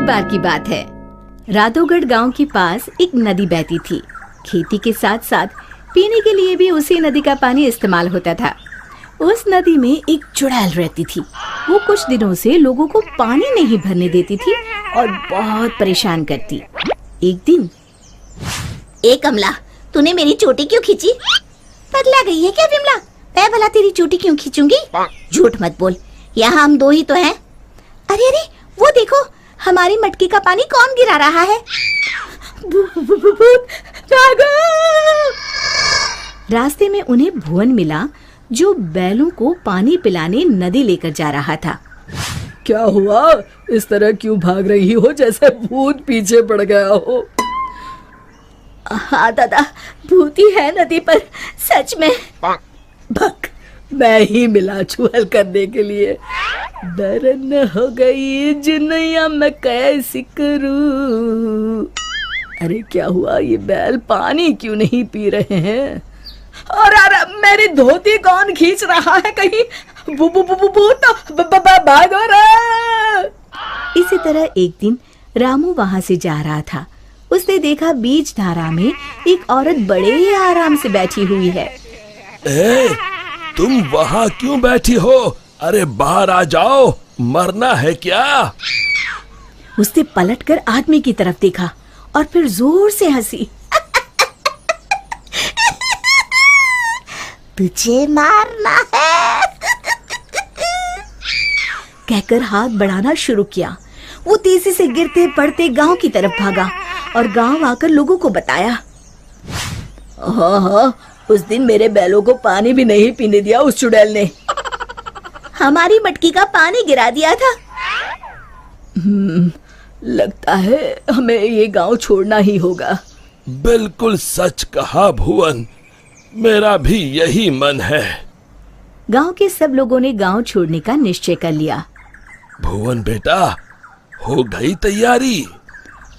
बार की बात है। राधोगढ़ गांव के पास एक नदी बहती थी। खेती के साथ साथ पीने के लिए भी उसी नदी का पानी इस्तेमाल होता था। उस नदी में एक चुड़ैल रहती थी। वो कुछ दिनों से लोगों को पानी नहीं भरने देती थी और बहुत परेशान करती। एक दिन, ए कमला, तूने मेरी चोटी क्यों खींची? पगला गई है क्या विमला? मैं भला तेरी चोटी क्यों खींचूंगी? झूठ मत बोल, यहाँ हम दो ही तो हैं। अरे अरे, वो देखो, हमारी मटकी का पानी कौन गिरा रहा है? रास्ते में उन्हें भुवन मिला, जो बैलों को पानी पिलाने नदी लेकर जा रहा था। क्या हुआ? इस तरह क्यों भाग रही हो जैसे भूत पीछे पड़ गया हो? हाँ दादा, भूत ही है नदी पर, सच में। भक, मैं ही मिला चुहल करने के लिए। दरन हो गई जिनैया मैं कैसी करूं। अरे क्या हुआ, ये बैल पानी क्यों नहीं पी रहे हैं? और मेरी धोती कौन खींच रहा है? कहीं भूत भागो रे। इसी तरह एक दिन रामू वहां से जा रहा था। उसने देखा बीच धारा में एक औरत बड़े आराम से बैठी हुई है। ए, तुम वहाँ क्यों बैठी हो? अरे बाहर आ जाओ, मरना है क्या? उसने पलटकर आदमी की तरफ देखा और फिर जोर से हंसी। तुझे मारना है कहकर हाथ बढ़ाना शुरू किया। वो तेजी से गिरते पड़ते गांव की तरफ भागा और गांव आकर लोगों को बताया। हाँ, उस दिन मेरे बैलों को पानी भी नहीं पीने दिया उस चुड़ैल ने। हमारी मटकी का पानी गिरा दिया था। लगता है हमें ये गांव छोड़ना ही होगा। बिल्कुल सच कहा भुवन, मेरा भी यही मन है। गांव के सब लोगों ने गांव छोड़ने का निश्चय कर लिया। भुवन बेटा, हो गई तैयारी?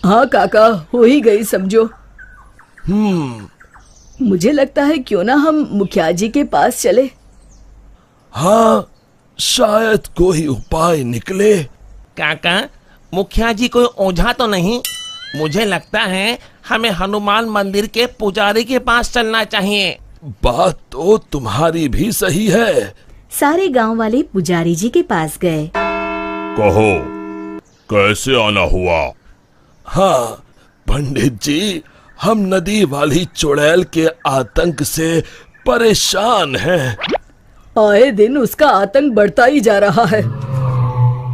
हाँ काका, हो ही गई समझो। मुझे लगता है क्यों ना हम मुखिया जी के पास चले। हाँ, शायद कोई उपाय निकले। काका, मुखिया जी कोई ओझा तो नहीं? मुझे लगता है हमें हनुमान मंदिर के पुजारी के पास चलना चाहिए। बात तो तुम्हारी भी सही है। सारे गांव वाले पुजारी जी के पास गए। कहो, कैसे आना हुआ? हाँ पंडित जी, हम नदी वाली चुड़ैल के आतंक से परेशान हैं। आए दिन उसका आतंक बढ़ता ही जा रहा है।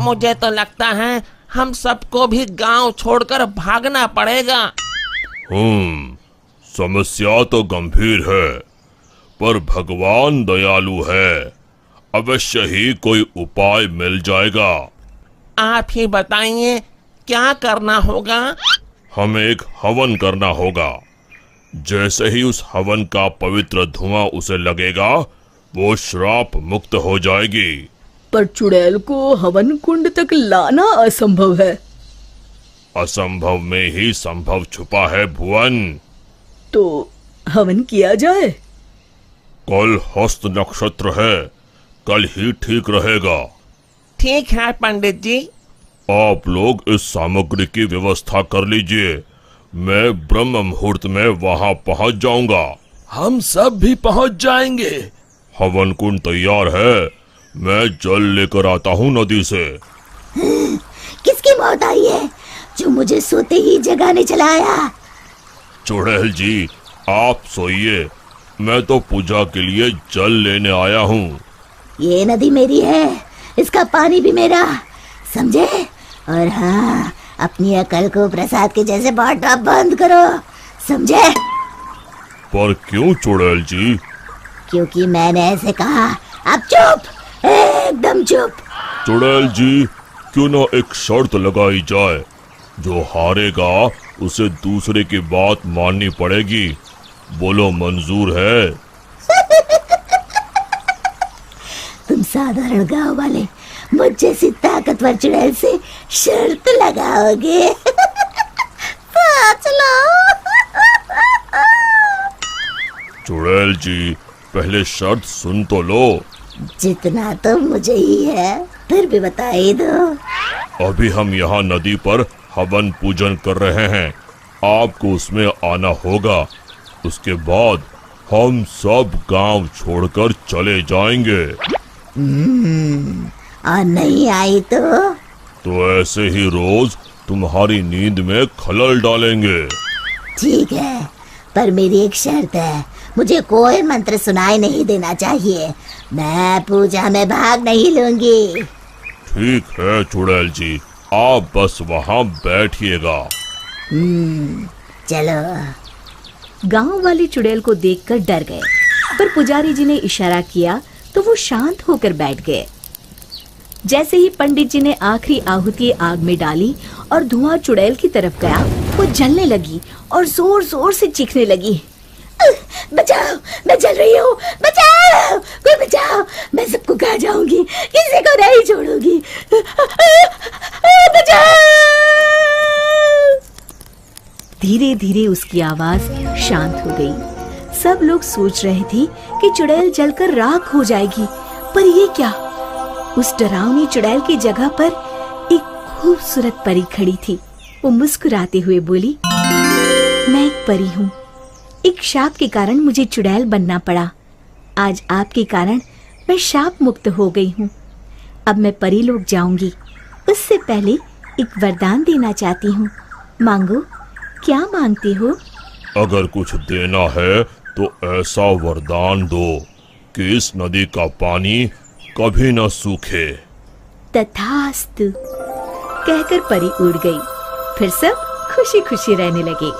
मुझे तो लगता है हम सबको भी गांव छोड़कर भागना पड़ेगा। समस्या तो गंभीर है, पर भगवान दयालु है। अवश्य ही कोई उपाय मिल जाएगा। आप ही बताइए, क्या करना होगा? हमें एक हवन करना होगा। जैसे ही उस हवन का पवित्र धुआं उसे लगेगा, वो श्राप मुक्त हो जाएगी। पर चुड़ैल को हवन कुंड तक लाना असंभव है। असंभव में ही संभव छुपा है भुवन। तो हवन किया जाए। कल हस्त नक्षत्र है, कल ही ठीक रहेगा। ठीक है पंडित जी। आप लोग इस सामग्री की व्यवस्था कर लीजिए। मैं ब्रह्म मुहूर्त में वहां पहुंच जाऊंगा। हम सब भी पहुंच जाएंगे। हवन कुंड तैयार है, मैं जल लेकर आता हूँ नदी से। किसकी मौत आई है जो मुझे सोते ही जगाने चला आया? चुड़ैल जी, आप सोइए, मैं तो पूजा के लिए जल लेने आया हूँ। ये नदी मेरी है, इसका पानी भी मेरा, समझे? और हाँ, अपनी अकल को प्रसाद के जैसे बांटना बंद करो, समझे? पर क्यों चुड़ैल जी? क्योंकि मैंने ऐसे कहा। अब चुप, एकदम चुप। चुड़ैल जी, क्यों ना एक शर्त लगाई जाए। जो हारेगा उसे दूसरे की बात माननी पड़ेगी। बोलो, मंजूर है? तुम साधारण गांव वाले मुझ जैसी ताकतवर चुड़ैल से शर्त लगाओगे? चलो। चुड़ैल जी, पहले शर्त सुन तो लो। जितना तो मुझे ही है, फिर भी बता ही दो। अभी हम यहाँ नदी पर हवन पूजन कर रहे हैं, आपको उसमें आना होगा। उसके बाद हम सब गांव छोड़कर चले जाएंगे। और नहीं आई तो ऐसे ही रोज तुम्हारी नींद में खलल डालेंगे। ठीक है, पर मेरी एक शर्त है, मुझे कोई मंत्र सुनाई नहीं देना चाहिए। मैं पूजा में भाग नहीं लूंगी। ठीक है चुड़ैल जी, आप बस वहाँ बैठिएगा। चलो। गांव वाले चुड़ैल को देखकर डर गए, पर पुजारी जी ने इशारा किया तो वो शांत होकर बैठ गए। जैसे ही पंडित जी ने आखिरी आहुति आग में डाली और धुआं चुड़ैल की तरफ गया, वो जलने लगी और जोर जोर से चीखने लगी। बचाओ, मैं जल रही हूँ, बचाओ, कोई बचाओ, मैं सबको खा जाऊंगी, किसी को नहीं छोड़ूंगी, बचाओ। धीरे धीरे उसकी आवाज शांत हो गई। सब लोग सोच रहे थे कि चुड़ैल जलकर राख हो जाएगी, पर ये क्या? उस डरावनी चुड़ैल की जगह पर एक खूबसूरत परी खड़ी थी। वो मुस्कुराते हुए बोली, मैं एक परी हूँ। एक शाप के कारण मुझे चुड़ैल बनना पड़ा। आज आपके कारण मैं शाप मुक्त हो गई हूँ। अब मैं परी लोग जाऊंगी। उससे पहले एक वरदान देना चाहती हूँ। मांगो, क्या मांगते हो? अगर कुछ देना है तो ऐसा वरदान दो कि इस नदी का पानी कभी न सूखे। तथास्तु कहकर परी उड़ गई। फिर सब खुशी खुशी रहने लगे।